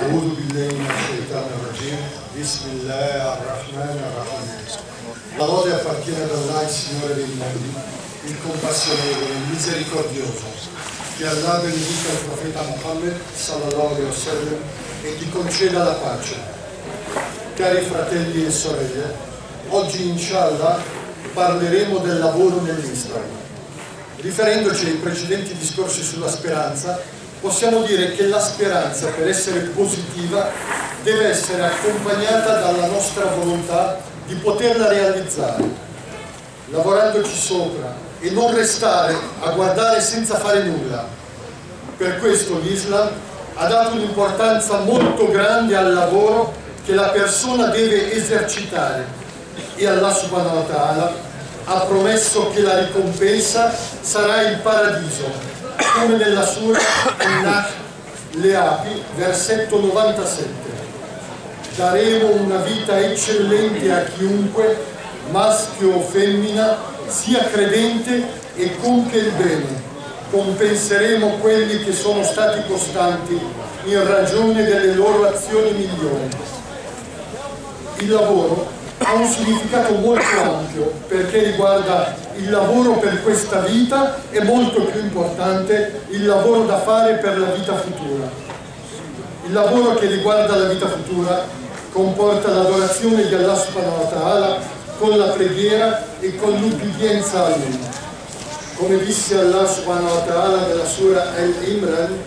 أعوذ بالله من الشيطان الرجيم بسم الله الرحمن الرحيم. La lode appartiene ad Allah, il Signore dei mondi, il compassionevole, il misericordioso. Che Allah benedica il profeta Muhammad sallallahu alaihi wasallam e ti conceda la pace. Cari fratelli e sorelle, oggi inshallah parleremo del lavoro nell'Islam. Riferendoci ai precedenti discorsi sulla speranza, possiamo dire che la speranza, per essere positiva, deve essere accompagnata dalla nostra volontà di poterla realizzare, lavorandoci sopra e non restare a guardare senza fare nulla. Per questo l'Islam ha dato un'importanza molto grande al lavoro che la persona deve esercitare e Allah subhanahu wa ta'ala ha promesso che la ricompensa sarà il paradiso, come nella sura Le api, versetto 97. Daremo una vita eccellente a chiunque, maschio o femmina, sia credente e compie il bene. Compenseremo quelli che sono stati costanti in ragione delle loro azioni migliori. Il lavoro ha un significato molto ampio perché riguarda il lavoro per questa vita e, molto più importante, il lavoro da fare per la vita futura. Il lavoro che riguarda la vita futura comporta l'adorazione di Allah subhanahu wa ta'ala con la preghiera e con l'ubbidienza a Lui. Come disse Allah subhanahu wa ta'ala nella sura Al-Imran,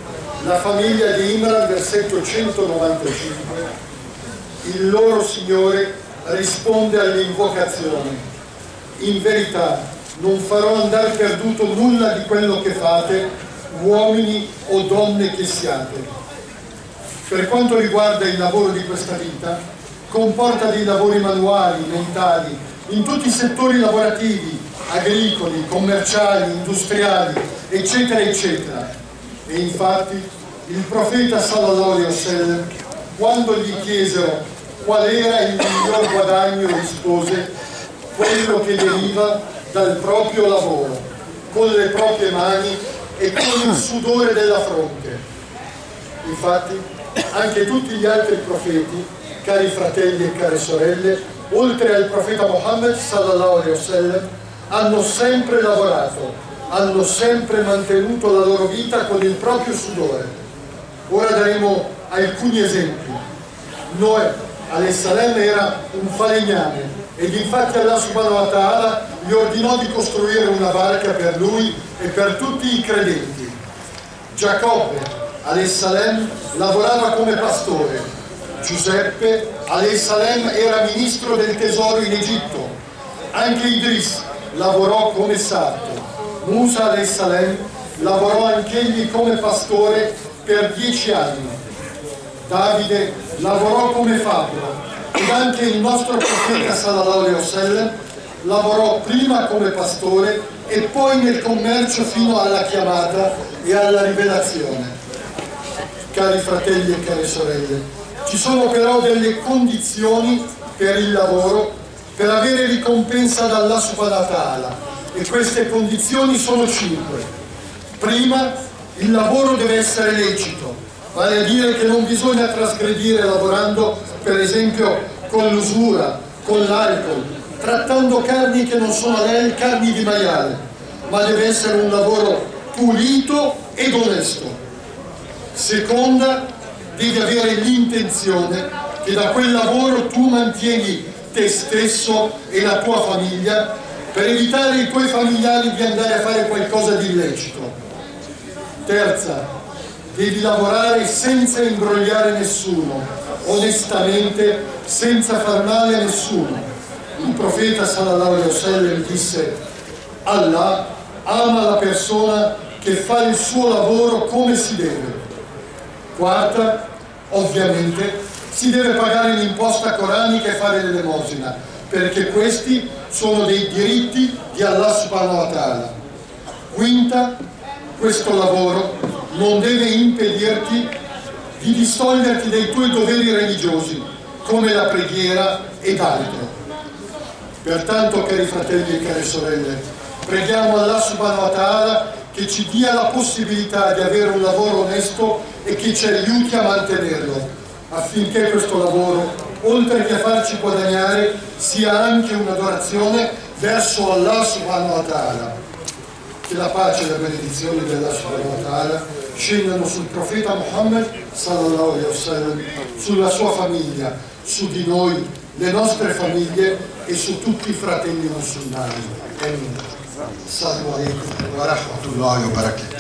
la famiglia di Imran, versetto 195, il loro Signore risponde alle invocazioni: in verità non farò andare perduto nulla di quello che fate, uomini o donne che siate. Per quanto riguarda il lavoro di questa vita, comporta dei lavori manuali, mentali, in tutti i settori lavorativi, agricoli, commerciali, industriali, eccetera, eccetera. E infatti il profeta sallallahu alaihi wasallam, quando gli chiesero qual era il miglior guadagno, rispose: quello che deriva dal proprio lavoro, con le proprie mani e con il sudore della fronte. Infatti anche tutti gli altri profeti, cari fratelli e care sorelle, oltre al profeta Muhammad sallallahu alaihi wasallam, hanno sempre lavorato, hanno sempre mantenuto la loro vita con il proprio sudore. Ora daremo alcuni esempi. Noè alayhi salam era un falegname ed infatti Allah subhanahu wa ta'ala gli ordinò di costruire una barca per lui e per tutti i credenti. Giacobbe alayhi salam lavorava come pastore. Giuseppe alayhi salam era ministro del tesoro in Egitto. Anche Idris lavorò come sarto. Musa alayhi salam lavorò anch'egli come pastore per 10 anni. Davide lavorò come fabbro ed anche il nostro profeta sallallahu alaihi wasallam lavorò prima come pastore e poi nel commercio fino alla chiamata e alla rivelazione. Cari fratelli e care sorelle, ci sono però delle condizioni per il lavoro per avere ricompensa da Allah subhanahu wa ta'ala, e queste condizioni sono 5. Prima, il lavoro deve essere lecito, vale a dire che non bisogna trasgredire lavorando per esempio con l'usura, con l'alcol, trattando carni che non sono halal, carni di maiale, ma deve essere un lavoro pulito ed onesto. Seconda, devi avere l'intenzione che da quel lavoro tu mantieni te stesso e la tua famiglia per evitare ai tuoi familiari di andare a fare qualcosa di illecito. Terza, devi lavorare senza imbrogliare nessuno, onestamente, senza far male a nessuno. Il profeta sallallahu alaihi wasallam disse: Allah ama la persona che fa il suo lavoro come si deve. Quarta, ovviamente, si deve pagare l'imposta coranica e fare l'elemosina, perché questi sono dei diritti di Allah subhanahu wa ta'ala. Quinta, questo lavoro non deve impedirti di distoglierti dai tuoi doveri religiosi, come la preghiera ed altro. Pertanto, cari fratelli e care sorelle, preghiamo Allah subhanahu wa ta'ala che ci dia la possibilità di avere un lavoro onesto e che ci aiuti a mantenerlo. affinché questo lavoro, oltre che a farci guadagnare, sia anche un'adorazione verso Allah subhanahu wa ta'ala. Che la pace e la benedizione di Allah subhanahu wa ta'ala scendano sul profeta Muhammad sallallahu alaihi wasallam, sulla sua famiglia, su di noi, le nostre famiglie e su tutti i fratelli musulmani. Assalamu alaikum wa rahmatullahi wa barakatuh.